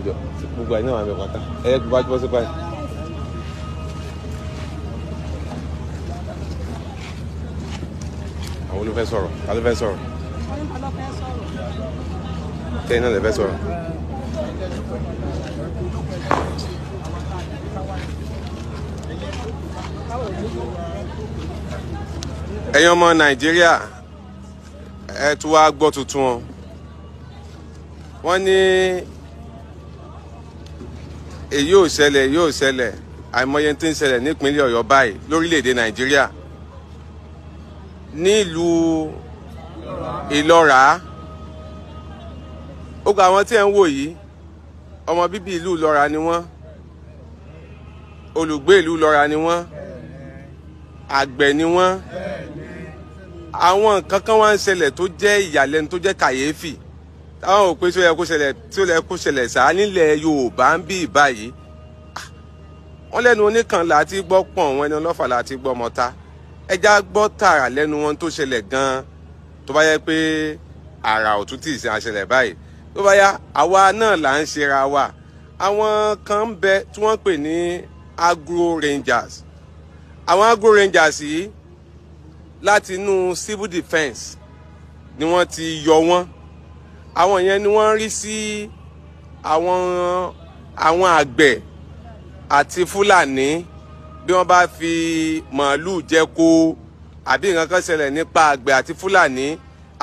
gbogbo àyìn náà wà mí pátá ẹ gbogbo àjọpọ̀ sí báyìí. àwọn olùfẹ́ sọ̀rọ̀ ta ló fẹ́ sọ̀rọ̀ tẹ́yìn náà lè fẹ́ sọ̀rọ̀. ẹ̀yin ọmọ Nàìjíríà ẹ tún wá gbọ́ tuntun o wọ́n ní èyí ò ṣẹlẹ̀ àìmọye tí ń ṣẹlẹ̀ nípínlẹ̀ Ọ̀yọ́ báyìí lórílẹ̀‐èdè Nàìjíríà nílùú Ìlọ́ra ó gba àwọn tí ẹ̀ ń wò yìí ọmọ bíbí ìlú Ìlọ́ra ni wọ́n olùgbé ìlú Ìlọ́ra ni wọ́n àgbẹ̀ ni wọ́n àwọn nǹkan kan wá ń ṣẹlẹ̀ tó jẹ́ ìyàlẹ́nu tó jẹ́ kàyéfì táwọn ò pé tí ó yẹ kó ṣẹlẹ̀ sáà nílẹ̀ Yorùbá ń bí báyìí wọ́n lẹ́nu oníkan láti gbọ́ pọ̀n wọn ẹni ọlọ́fà láti gbọ́ mọ́ta ẹja gbọ́ tààrà lẹ́nu wọn tó ṣẹlẹ̀ gan-an tó bá yẹ pé àrà òtún tì í ṣe àṣẹlẹ̀ báyìí tó bá yá àwa náà là ń ṣera wa àwọn kan ń bẹ tí wọ́n pè ní agro rangers àwọn agro rangers yìí láti inú civil defence ni wọ́n ti yọ wọ́n àwọn yẹn ni wọ́n rí sí àwọn àgbẹ̀ àti Fúlàní bí wọ́n bá fi màálù jẹko àbí nǹkan kan ṣẹlẹ̀ nípa àgbẹ̀ àti Fúlàní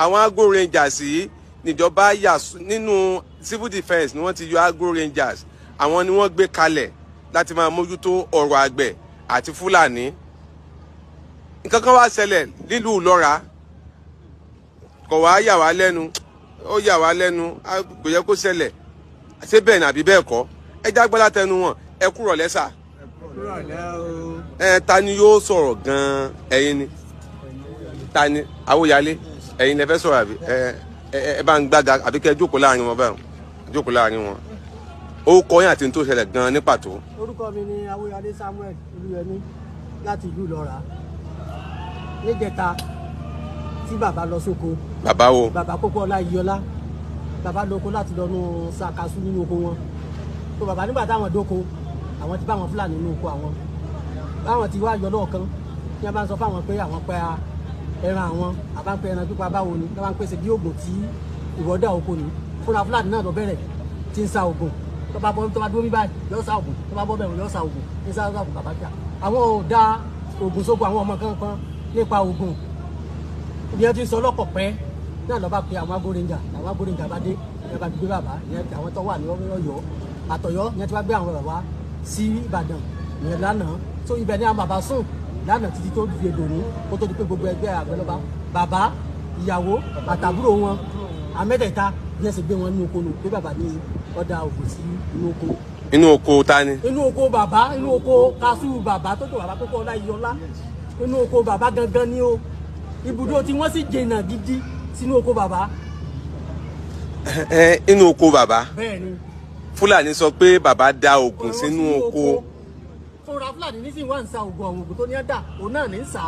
àwọn agro rangers yìí níjọba yà nínú civil defence ni wọ́n ti yọ agro rangers àwọn ni wọ́n gbé kalẹ̀ láti máa mójútó ọ̀rọ̀ àgbẹ̀ àti Fúlàní nǹkan kan wá ṣẹlẹ̀ nílùú Ìlọ́ra kò wá yà wá lẹ́nu ó yà wá lẹ́nu kò yẹ kó ṣẹlẹ̀ ṣé bẹ́ẹ̀ ni àbí bẹ́ẹ̀ kọ́ ẹ já gbọ́dá tẹnu wọn ẹ kúrọ̀ lẹ́sà ta ni yóò sọ̀rọ̀ gan-an ẹ̀yin ni ta ni Awóyalé ẹ̀yin lẹ fẹ́ sọ̀rọ̀ àbí ẹ bá ń gbága àbí kẹ́ jókòó láàrin wọn báyìí jókòó láàrin wọn ó kọ́ yín àti ní tó ṣẹlẹ̀ gan-an ní pàtó. orúkọ mi ni Awóyalé Samuel Olúyẹmí láti ìlú Ìlọ́ra níjẹta tí bàbá lọ sóko. bàbá wo. bàbá Kókó Ọláyíọlá bàbá lóko láti lọ nú sàkásù nínú oko wọn tó bàbá nígbà táwọn dóko àwọn ti bá àwọn Fúlàní nínú oko àwọn báwọn ti wá yọ lọ́ọ̀kan tí wọ́n bá ń sọ fáwọn pé àwọn pẹ́ ẹran àwọn àbá ń pẹ́ ẹran pípa báwo ni wọ́n bá ń pèsè bí oògùn tí ìwọ́dà oko ni fúnra Fúlàní náà lọ bẹ̀rẹ̀ tí ń sa oògùn tó bá dúró bí báyìí yóò sa oògùn tó bá bọ́ bẹ̀rù yóò sa oògùn ní sa oògùn bàbá jà àwọn ò da oògùn sóko àwọn ọmọ kankan nípa oògùn ìyẹn ti sọ lọ́kọ̀ pẹ́ náà lọ́ba pe àwọn agbórinjà bá dé ìyẹn bá gbé bàbá ìyẹn àwọn tó wà ní Ọ̀yọ́ àtọ̀yọ́ ìyẹn ti wá gbé àwọn bàbá sí Ìbàdàn ìyẹn lánàá tó ibẹ̀ ní àwọn bàbá sùn lánàá títí tó di èdò ní kó tó di pé gbogbo ẹgbẹ́ àgbẹ̀lọ́ba bàbá ìyàwó àtàbúrò wọn àmẹ́tẹ̀ẹ̀ta ìyẹn sì gbé wọn nínú oko nù pé bàbá ní ọ̀dà ògùn sí inú oko. inú oko ta ni. inú oko bàbá inú oko kásù bàbá tó tó bàbá Kókó Ọláyíọlá inú oko bàbá gangan ni o ibùdó tí wọ́n sì jìnnà gidi sínú oko bàbá. inú oko bàbá. bẹ́ẹ̀ni. Fúlàní sọ pé bàbá da oògùn sínú oko. fúnra Fúlàní nísìnyí wà ń sa oògùn àwọn oògùn tó ní ẹ̀dá òun náà ní ń sá.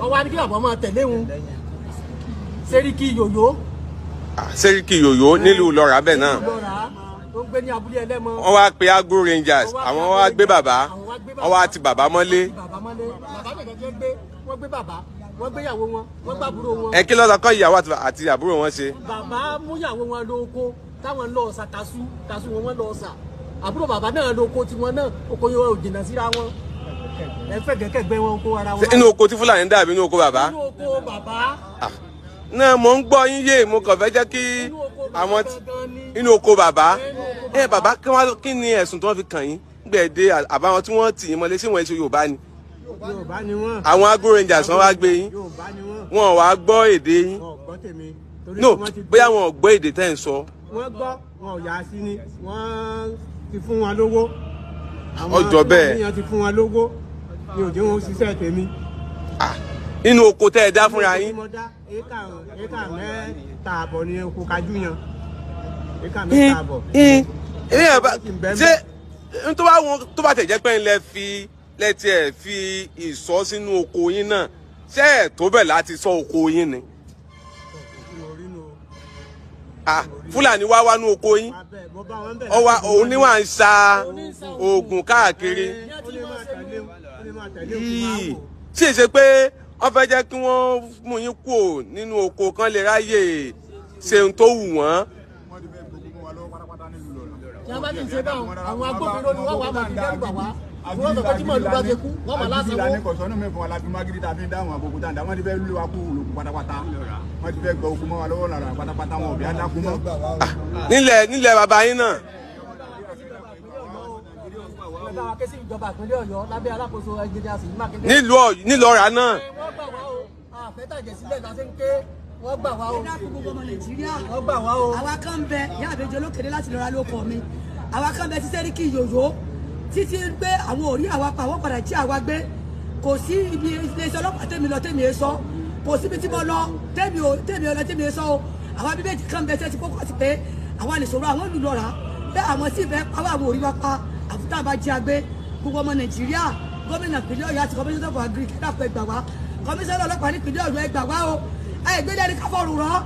ọwọ́ adigun àbọ̀ máa tẹ̀lé wọn. Sẹ́ríkì Yòyó. Sẹ́ríkì Yòyó nílùú Ìlọ́ra bẹ́ẹ̀ náà. tó ń gbé ní abúlé ẹlẹ́mọ. wọ́n wá pe agro rangers àwọn wá gbé bàbá wọ́n wá ti bàbá mọ́lé. bàbá nìkan gbé wọ́n gbé bàbá wọ́n gbé ìyàwó wọn wọ́n gbé àbúrò wọn. ẹ kí ló sọ kọ́ ìyàwó àti àbúrò wọn ṣe. bàbá mú ìyàwó wọn lóko táwọn lọ ọ̀sà kásù wọn lọ ọ̀sà àbúrò bàbá náà lóko tiwọn náà oko yẹn ò jìnnà síra wọn ẹ fẹ́ gẹ́gẹ́ gbé wọn kó ara wọn. inú oko tí Fúlàní dàbí inú oko bàbá. inú oko bàbá. náà mò ń gbọ́ yín yé mo kàn fẹ́ jẹ́ kí àwọn inú oko bàbá bàbá kí ni ẹ̀sùn tí wọ́n fi kàn yín gbẹ̀dẹ̀ àbáwọn tí wọ́n tì yín mọ́lé sí wọn ṣe Yorùbá ni. Yorùbá ni wọ́n. àwọn agro rangers wọ́n wá gbé yín. Yorùbá ni wọ́n. wọn ò wá gbọ́ èdè yín. wọn ò gbọ́ tèmi. no bóyá wọn ò gbọ́ èdè tẹ́ ń sọ. wọ́n gbọ́ wọn ò yà á sí ni wọ́n ti fún wọn lówó. ọjọ́ bẹ́ẹ̀. àwọn èèyàn ti fún wọn lówó ni òjò wọn ṣiṣẹ́ tèmi. inú oko tẹ́ ẹ dá fúnra yín. éka mẹ́ta àbọ̀ ni oko kájú yan éka mẹ́ta àbọ̀. ṣé tó bá tẹ̀ jẹ́ pé ńlẹ̀ fi lẹ́tí ẹ̀ fi ìsọ́ sínú oko yín náà ṣé ẹ̀ tó bẹ̀ láti sọ oko yín ni. Fúlàní wá wá ní oko yín òun ni wà ń sa oògùn káàkiri tí èsè pé wọ́n fẹ́ jẹ́ kí wọ́n mú yín kúrò nínú oko kan lè ráyè ṣe ohun tó wù wọ́n. tí a bá ti ṣe báwọn àwọn agbófinró ni wọ́n wà máa fi dẹ́rù bà wá wọ́n sọ pé tí màálù bá ti kú wọ́n máa lásán wọ́n. ìlànà kọ̀sọ́nù mi fún alábí magidi tàbí dáhùn àbòkú tàǹdà wọ́n ti fẹ́ lé wa kú olùkú pátápátá wọ́n ti fẹ́ gbọ́ okùn mọ́ wa lọ́wọ́ lára pátápátá wọn ò bí adákú mọ́. nílẹ̀ bàbá yín náà. nílùú ọ̀rá náà. wọ́n gbà wá o. ẹ dákun gbogbo ọmọ Nàìjíríà. wọ́n gbà wá o. àwa kan ń bẹ ìyá àbẹjọ olókèrè láti lọ́ra lóko mi. àwa kan bẹ ti Sẹ́ríkì Yòyó títí pé àwọn ò rí àwa pa àwọn padà jí àwa gbé. kò sí ibi iléeṣẹ́ ọlọ́pàá tèmi lọ tèmi sọ. kò síbi tí mo lọ tèmi ọlọ tèmi sọ o. àwa bí méjì kan bẹ tẹ́ ti kókó àti pé àwa lè sọ̀rọ̀ àwọn olùlọ rà bẹ́ẹ̀ àwọn sì fẹ́ pàwọ́ àwọn ò rí wa pa àfúntà bá jí agbé gbogbo ọmọ Nàìjíríà gómìnà ìpínlẹ̀ Ọ̀yọ́ àti kọmíṣánná fún agric dàpọ̀ ẹgbà wá kọmíṣánná ọlọ́pàá ní ìpínlẹ̀ Ọ̀yọ́ ẹgbà wá o ẹgbẹ́lẹ́ ní káfọ́rù rán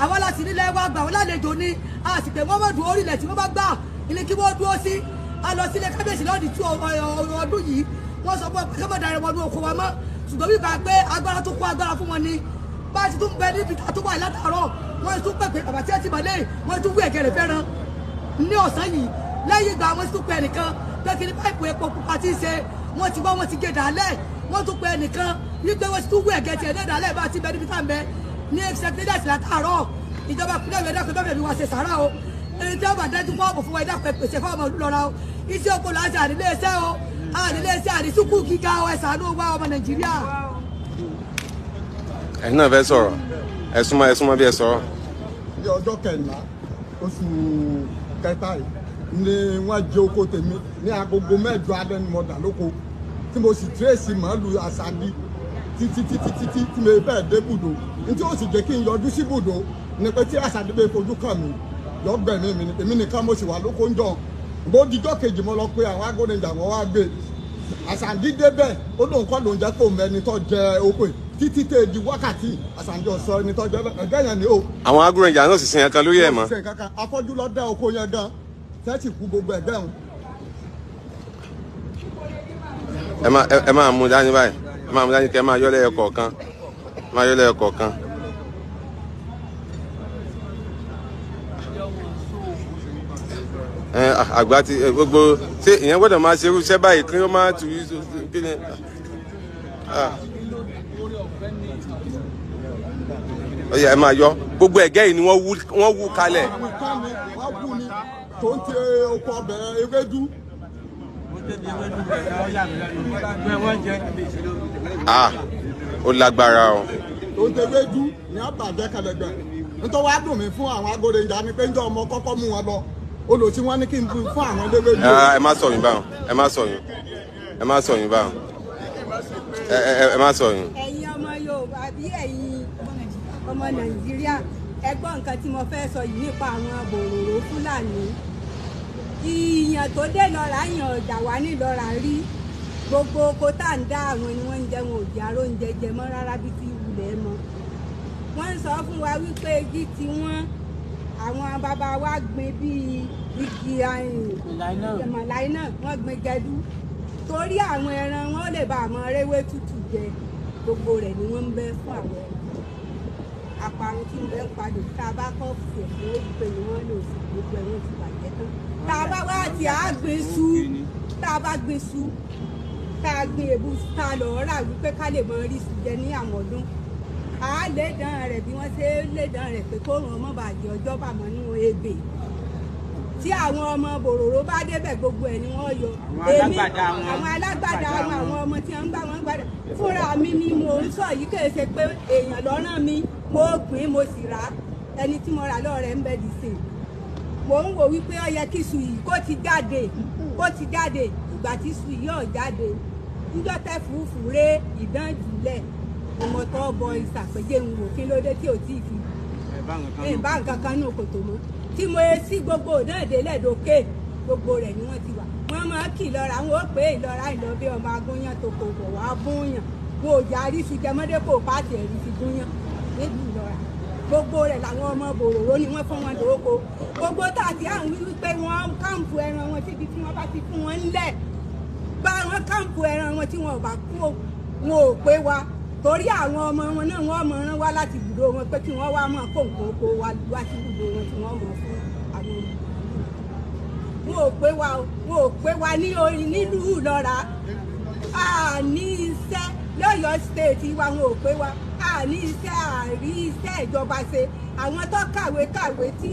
àwọn láti nílẹ̀ wá gbà wọ́n lálejò ní àsìkò wọ́n mọ̀ dùn orílẹ̀ tí wọ́n bá gbà ilé kí wọ́n dúró sí a lọ sílé kábíyèsí lọ́ọ̀dì tí ọdún yìí wọ́n sọ fún ọ pé kí wọ́n darí wọn ní oko wa mọ́ ṣùgbọ́n bí bá pé agbára tó kó agbára fún wọn ni bá a ti tún bẹ níbi tó wà látàárọ̀ wọ́n tún pẹ̀pẹ̀ bàbá tí ẹ ti mọ̀lẹ́ wọ́n tún wú ẹ̀gẹ́ rẹ̀ fẹ́ràn ní ọ̀sán yìí lẹ́yìn ìgbà wọ́n tún pẹ̀ nìkan pé kí ní páìpù epo pupa ti ṣe wọ́n ti wọ́n ti gé dàálẹ̀ wọ́n tún pẹ̀ nìkan wípé wọ́n ti tún wú ẹ̀gẹ́ tiẹ̀ náà dàálẹ̀ bá a ti bẹ níbi tá à ń bẹ ní sẹkítẹ́rìàtì látàárọ̀ ìjọba ìpínlẹ̀ Ọ̀yọ́ ẹ̀dá pẹ̀lú wa ṣe sàárà o ẹni tí wọ́n bá dájú fún ọ̀bùn fún wa ẹ̀dá pèsè fún ọmọ olùlọ́ra o iṣẹ́ oko láti àdíléeṣẹ́ o àdíléeṣẹ́ àdísùkú gíga o ẹ ṣàánú wa ọmọ Nàìjíríà. ẹ̀yin náà fẹ́ sọ̀rọ̀ ẹ súnmọ́ bí ẹ sọ̀rọ̀. ní ọjọ́ kẹrìnlá oṣù kẹta yìí ni wọ́n jẹ oko tèmi ní agogo 8 alẹ́ ni mo dà lóko tí mo sì tírèsì màálù àṣàbí títí tí mi bẹ́ẹ̀ dé bùdó ní tí ó sì jẹ́ kí n yọjú sí bùdó ni pé tí àṣàbí bẹ́ẹ̀ fojú kàn mí yọ gbẹ̀mí mi èmi nìkan mo sì wà lóko ń jọ bó dijọ́ kejì mo lọ pé àwọn agbórinjà wọn wá gbé àṣàbí débẹ̀ ó lóun kọ́ lóun jẹ́ kó mẹ́ni tó jẹ oko títí tẹ́ di wákàtí àṣàbí ọ̀sọ́ ẹni tó jẹ ẹgbẹ́ yẹn ni o. àwọn agbórinjà náà sì sin ẹ̀kan lórí ẹ̀ mọ́. afọ́jú lọ dá oko yẹn gan tẹ́sí kú gbogbo ẹgbẹ́ wọn. ẹ máa mú dání báyìí ẹ máa mú dání kẹ́ ẹ máa yọ lẹ́yọ kọ̀ọ̀kan máa yọ lẹ́yọ kọ̀ọ̀kan. àgbà ti gbogbo ṣé ìyẹn gbọ́dọ̀ máa ṣe irú iṣẹ́ báyìí kí wọ́n máa tù í kí ni. ó yá ẹ máa yọ gbogbo ẹ̀gẹ́ yìí ni wọ́n wú kalẹ̀. wọ́n wú ni tó ń tẹ oko ọbẹ̀ ewédú. ó lágbára o. tó ń tẹ ewédú ní àbàjẹ́ kẹlẹ̀gbẹ̀ nítorí wàá dùn mí fún àwọn agbórinjà ni pé ń jẹ́ ọmọ kọ́kọ́ mú wọn lọ olùsí wọn ní kí n fún àwọn ewédú. ẹ má sọyún báwọn ẹ má sọyún báwọn ẹ má sọyún. ẹ̀yin ọmọ Yorùbá bí ẹ̀yin ọmọ Nàìjíríà ẹ gbọ́ nǹkan tí mo fẹ́ sọ yìí nípa àwọn bòròrò Fúlàní ìyàn tó dé lọ́ra yàn ọ̀dà wá nílọ́ra rí gbogbo oko tá à ń dá àwọn ni wọ́n ń jẹ wọn ò jẹ́ aró oúnjẹ jẹ mọ́ rárá bí ti wulẹ̀ mọ́ wọ́n ń sọ fún wa wípé igi tí wọ́n àwọn bàbá wa gbin bíi igi mọ̀láì náà wọ́n gbin gẹdú torí àwọn ẹran wọn lè bá àmọ́ réwé tútù jẹ gbogbo rẹ̀ ni wọ́n ń bẹ́ fún àwọn ẹran àparun tí ń bẹ́ ń padà tá a bá kọ́ fún ẹ̀ ló pè ní wọ́n lò sí gbogbo ẹ̀ wọ́n ti bàjẹ́ tán tá a bá wá tí a gbin sú tá a bá gbin sú tá a gbin èbú tá a lọ rà wípé ká lè mọ rí sùn jẹ ní àwọn ọdún a lè dán rẹ̀ bí wọ́n ṣe lè dán rẹ̀ pé kóòrùn ọmọ bàjẹ́ ọjọ́ bàmọ́ nínú ebè tí àwọn ọmọ bòròró bá débẹ̀ gbogbo ẹ̀ ni wọ́n yọ èmi àwọn alágbàdá àwọn ọmọ tí wọ́n ń bá wọn gbàdá fúnra mi ni mo ń sọ yìí kì í ṣe pé èèyàn lọ́ràn mi mo gbìn mo sì rà ẹni tí mo rà lọ́rẹ̀ ń bẹ dì sí mo ń wò wípé ó yẹ kí iṣu yìí kó ti jáde ìgbà tí iṣu yìí ò jáde níjọ́ tẹ́ fùfú ré ìdán jùlẹ̀ ọmọ tó bọ ìsàpèjẹ ń wò kí ló dé tí ò tí ì fi bá nǹkan kan ní òkòtò mọ́ tí mo sí gbogbo náà délẹ̀ dókè gbogbo rẹ̀ ni wọ́n ti wà wọ́n máa kì lọ́ra wọn ó pé ìlọ́ra ìlọ́bí ọmọ agúnyán tó kò bọ̀ wá búnyàn wọn ò já rí fi jẹmọ́dé kò pàṣẹ rí fi gúnyán níbi ìlọ́ra gbogbo rẹ̀ làwọn ọmọ bòròró ni wọ́n fún wọn lóko gbogbo tàbí àwọn wípé wọ́n káàmpù ẹran wọn síbi tí wọ́n bá ti fún wọn ńlẹ̀ bá wọn káàmpù ẹran wọn tí wọn ò bá kú wọn ò pé wa torí àwọn ọmọ wọn náà wọ́n mọ rán wá láti ibùdó wọn pé kí wọ́n wá mọ̀ kó nǹkan oko wá sí ibùdó wọn tí wọ́n mọ̀ fún àwọn wọn ò pé wa nílùú Ìlọ́ra ní iṣẹ́ lọ́yọ̀ stéètì wa wọn ò pé wa ní iṣẹ́ àrí iṣẹ́ ìjọba ṣe àwọn tó kàwé tí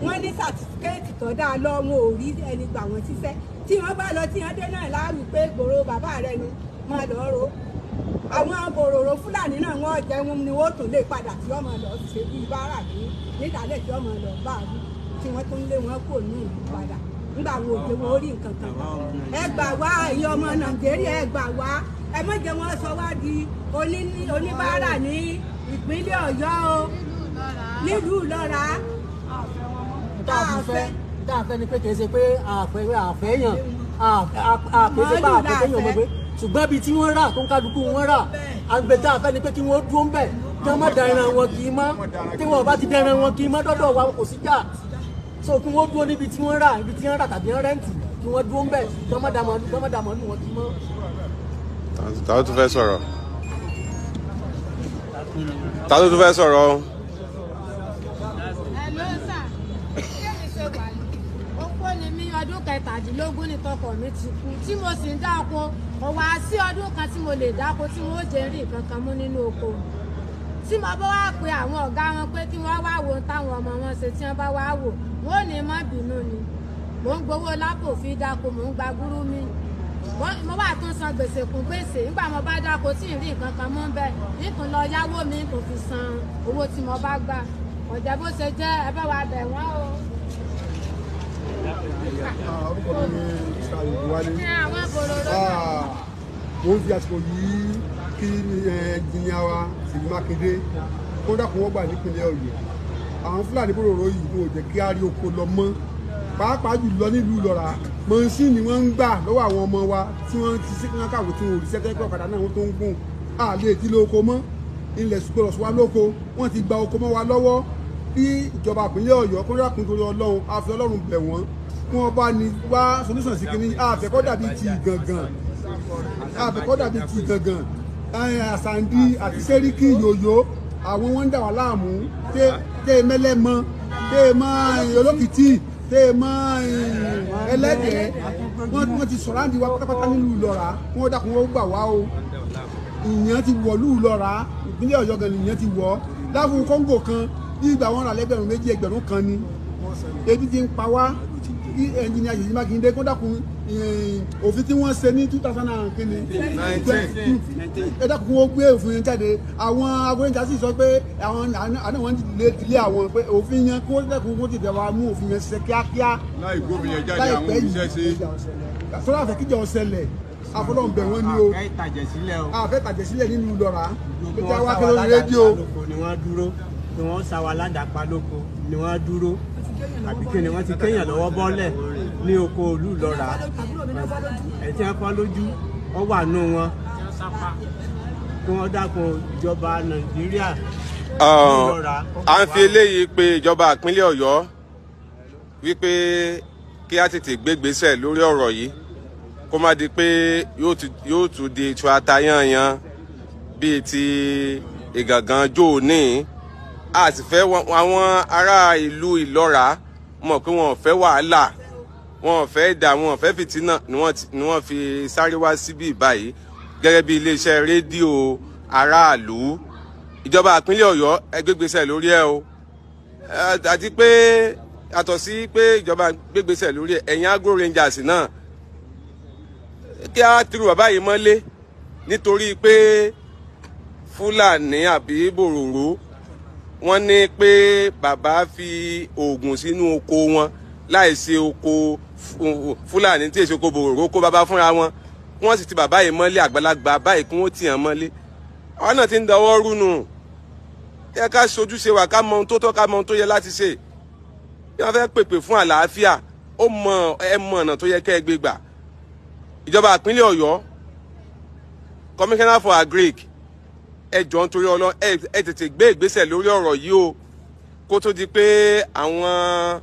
wọ́n ní sàtífíkẹ́ẹ̀tì tó dáa lọ wọn ò rí ẹni gbà wọ́n ṣiṣẹ́ tí wọ́n bá lọ tí wọ́n dé náà láàrú pé gbòòrò bàbá rẹ ni máa lọ ro àwọn bòròrò Fúlàní náà wọ́n jẹ́ wọn ni wọ́n tún lè padà tí ọmọ lọ ṣe bí báárà nídàálẹ̀ tí ọmọ lọ bá a tí wọ́n tún lé wọn kò ní ìlú padà nígbà wo òde wọn orí nǹkan kan ẹ gbà wá ẹ̀yin ọmọ Nàìjíríà ẹ gbà wá ẹ má jẹ́ wọn sọ wá di oníbàárà ní ìpínlẹ̀ Ọ̀yọ́ o nílùú Ìlọ́ra tá a fẹ́ ni pé kì í ṣe pé àfẹ́yàn àpèsè bá àpèsèyàn ọmọ gbé ṣùgbọ́n bíi tí wọ́n rà tó ń kálukú wọn rà àgbẹ̀ tá a fẹ́ ni pé kí wọ́n dúró ń bẹ̀ kí wọ́n má da ẹran wọn kì í mọ́ tí wọ́n bá ti da ẹran wọn kì í mọ́ dọ́dọ̀ wa kò sí jà so kí wọ́n dúró níbi tí wọ́n rà tàbí rẹ́ǹtì kí wọ́n dúró ń bẹ̀ kí wọ́n má da màálù wọn kì í mọ́. Ta ló tún fẹ́ sọ̀rọ̀? Ta ló tún fẹ́ sọ̀rọ̀? ọdún 17 ní tọkọ mi ti kú tí mo sì ń dáko kò wá sí ọdún kan tí mo lè dáko tí wọn ó jẹ rí nǹkan kan mú nínú oko tí mo bá wá pe àwọn ọ̀gá wọn pé kí wọ́n wá wo táwọn ọmọ wọn ṣe tí wọ́n bá wá wò wọn ò ní má bínú ni mò ń gbowó lápò fi dáko mò ń gba gúrú mi mo bá tún san gbèsè kún gbèsè nígbà mo bá dáko tí ì rí nǹkan kan mú bẹ́ẹ̀ nítorí lọ yáwó mi kò fi san owó tí mo bá gbà ọ̀jẹ̀ bó ṣe jẹ́ ẹ bá wa bẹ̀ wọ́n o. Orúkọ mi ni Mr. Ìbúwálé. Mo ń fi àsìkò yìí kí ẹnjìníà wa Ṣèyí Mákindé kó dákun wọ́n gbà nípínlẹ̀ Ọ̀yọ́. Àwọn Fúlàní bòròrò yìí kò jẹ́ kí á rí oko lọ mọ́. Pàápàá jùlọ nílùú Ìlọ́ra mọ̀nsíìnì wọ́n ń gbà lọ́wọ́ àwọn ọmọ wa tí wọ́n ti sí kíkà kàwé tí wọ́n ò rí sẹ́tẹ́ pé ọ̀kadà náà wọ́n tó ń gùn. A lè ti lo oko mọ́. Ilẹ̀ ṣùgbọ́n ọ̀ṣun wa lóko wọ́n ti gba oko mọ́ wa lọ́wọ́. Bí ìjọba ìpínlẹ̀ Ọ̀yọ́ kó dákun torí Ọlọ́run a fi Ọlọ́run bẹ̀ wọ́n kí wọ́n bá ní wá solution sí kínní àfẹ́kọ́ dàbí ti gangan àsàndí àti sẹ́ríkì yòyó àwọn wọn ń dà wá láàmú tẹ́ mẹ́lẹ́mọ́ tẹ́ mọ́ olókìtì tẹ́ mọ́ ẹlẹ́dẹ̀ẹ́ wọ́n ti sọ̀rọ̀ àǹdí wa pátápátá nílùú Ìlọ́ra kí wọ́n dákun wọ́n gbà wá o ìyẹn ti wọ̀ lùú Ìlọ́ra ìpínlẹ̀ Ọ̀yọ́ gan ìyẹn ti wọ̀ láfún kóńgò kan bí ìgbà wọn rà lẹ́gbẹ̀rún 2 ẹgbẹ̀rún kan ni ebi ti ń pa wá kí ẹnjìnìà Ṣèyí Mákindé kó dákun òfin tí wọ́n ṣe ní 2019 ẹ dákun wọ́n gbé òfin yẹn jáde àwọn agbóyèjà sì sọ pé àwọn àná wọn lé àwọn pé òfin yẹn kó dákun kó tètè wá mú òfin yẹn ṣe kíákíá láì gbófin yẹn jáde àwọn òṣìṣẹ́ ṣe. sọ́dọ̀ àfẹ́ kíjà ọ̀sẹ̀lẹ̀ afọlọ́nbẹ̀ wọn ni o àfẹ́ tàjẹ̀ sílẹ̀ nínú Ìlọ́ra pé kí wá kí lórí rédíò. ni wọ́n dúró ni wọ́n sá wa ládàpá lóko ni wọ́n dúró àbí kí ni wọ́n ti kéèyàn lọ́wọ́ bọ́lẹ̀ ní oko ìlú Ìlọ́ra ẹ̀ tí wọ́n fọ́ lójú wọ́n wà nù wọn kí wọ́n dákun ìjọba Nàìjíríà Ìlọ́ra. À ń fi eléyìí pe ìjọba ìpínlẹ̀ Ọ̀yọ́ wípé kí á tètè gbégbésẹ̀ lórí ọ̀rọ̀ yìí kó má di pé yóò tún di ìtura atayanyan bíi ti ìgàngán jóò ní a sì fẹ́ àwọn ará ìlú Ìlọ́ra mọ̀ pé wọn ò fẹ́ wàhálà wọn ò fẹ́ dà wọn ò fẹ́ fìtínà ni wọ́n fi sáré wá síbí báyìí gẹ́gẹ́ bí iléeṣẹ́ rédíò aráàlú ìjọba ìpínlẹ̀ Ọ̀yọ́ ẹ gbégbésẹ̀ lórí ẹ o àti pé yàtọ̀ sí pé ìjọba gbégbésẹ̀ lórí ẹ ẹ̀yin agro rangers náà kí á tìrù bàbá yìí mọ́lé nítorí pé Fúlàní àbí bòròró wọ́n ní pé bàbá fi oògùn sínú oko wọn láì ṣe oko Fúlàní tí èso oko bòròró kó bàbá fúnra wọn wọ́n sì ti bàbá yìí mọ́lé àgbàlagbà báyìí kí wọ́n tì hàn mọ́lé àwọn náà ti ń dọwọ́ rúnu yẹ ká ṣojúṣe wa ká mọ ohun tó tọ́ ká mọ ohun tó yẹ láti ṣe bí wọ́n fẹ́ pèpè fún àlàáfíà ó mọ ọ̀nà tó yẹ kẹ́ ẹ gbé gbà ìjọba ìpínlẹ̀ Ọ̀yọ́ Commissioner for Agric ẹ jọ̀ọ́ nítorí Ọlọ́run ẹ tètè gbé ìgbésẹ̀ lórí ọ̀rọ̀ yìí o kó tó di pé àwọn